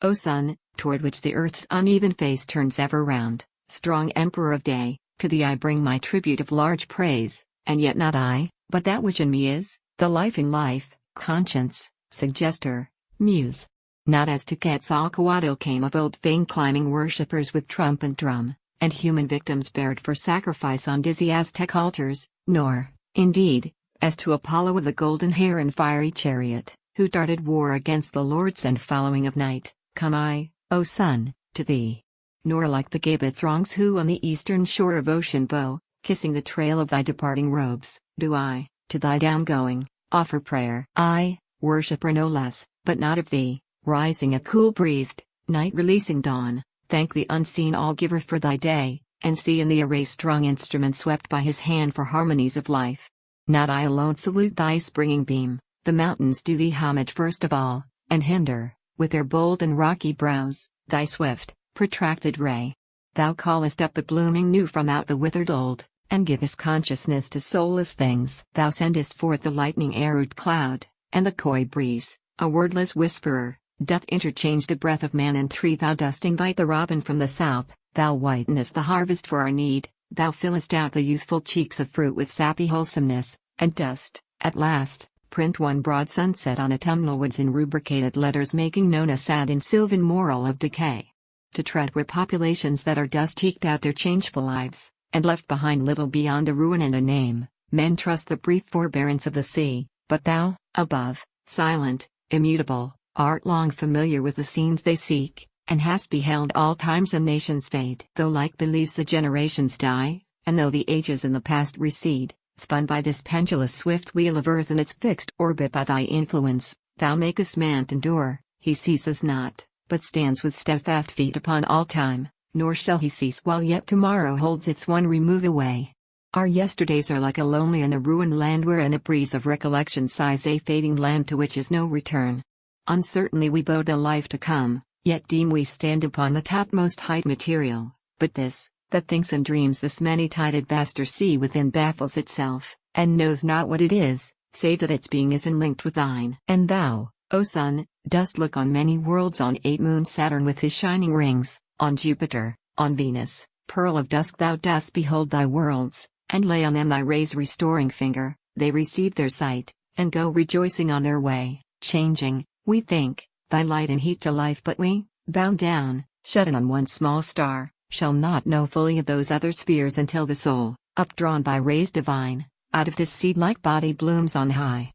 O sun, toward which the earth's uneven face turns ever round, strong emperor of day, to thee I bring my tribute of large praise, and yet not I, but that which in me is, the life in life, conscience, suggester, muse. Not as to Quetzalcoatl came of old fame climbing worshippers with trump and drum, and human victims bared for sacrifice on dizzy Aztec altars, nor, indeed, as to Apollo with the golden hair and fiery chariot, who darted war against the lords and following of night, come I, O sun, to thee. Nor like the gabed throngs who on the eastern shore of ocean bow, kissing the trail of thy departing robes, do I, to thy downgoing, offer prayer. I, worshipper no less, but not of thee, rising a cool-breathed, night-releasing dawn, thank the unseen all-giver for thy day, and see in thee a race-strung instrument swept by his hand for harmonies of life. Not I alone salute thy springing beam, the mountains do thee homage first of all, and hinder, with their bold and rocky brows, thy swift, protracted ray. Thou callest up the blooming new from out the withered old, and givest consciousness to soulless things. Thou sendest forth the lightning-arrowed cloud, and the coy breeze, a wordless whisperer, doth interchange the breath of man and tree. Thou dost invite the robin from the south, thou whitenest the harvest for our need, thou fillest out the youthful cheeks of fruit with sappy wholesomeness, and dost, at last, print one broad sunset on autumnal woods in rubricated letters, making known a sad and sylvan moral of decay. To tread where populations that are dust eked out their changeful lives, and left behind little beyond a ruin and a name, men trust the brief forbearance of the sea, but thou, above, silent, immutable, art long familiar with the scenes they seek, and hast beheld all times and nations fade. Though like the leaves the generations die, and though the ages in the past recede, spun by this pendulous swift wheel of earth in its fixed orbit by thy influence, thou makest man to endure. He ceases not, but stands with steadfast feet upon all time, nor shall he cease while yet tomorrow holds its one remove away. Our yesterdays are like a lonely and a ruined land wherein a breeze of recollection sighs, a fading land to which is no return. Uncertainly we bode the life to come, yet deem we stand upon the topmost height material, but this, that thinks and dreams this many-tided vaster sea within baffles itself, and knows not what it is, save that its being is enlinked with thine. And thou, O sun, dost look on many worlds, on 8 moons Saturn with his shining rings, on Jupiter, on Venus, pearl of dusk. Thou dost behold thy worlds, and lay on them thy rays restoring finger. They receive their sight, and go rejoicing on their way, changing, we think, thy light and heat to life. But we, bound down, shut in on one small star, shall not know fully of those other spheres until the soul, updrawn by rays divine, out of this seed-like body blooms on high.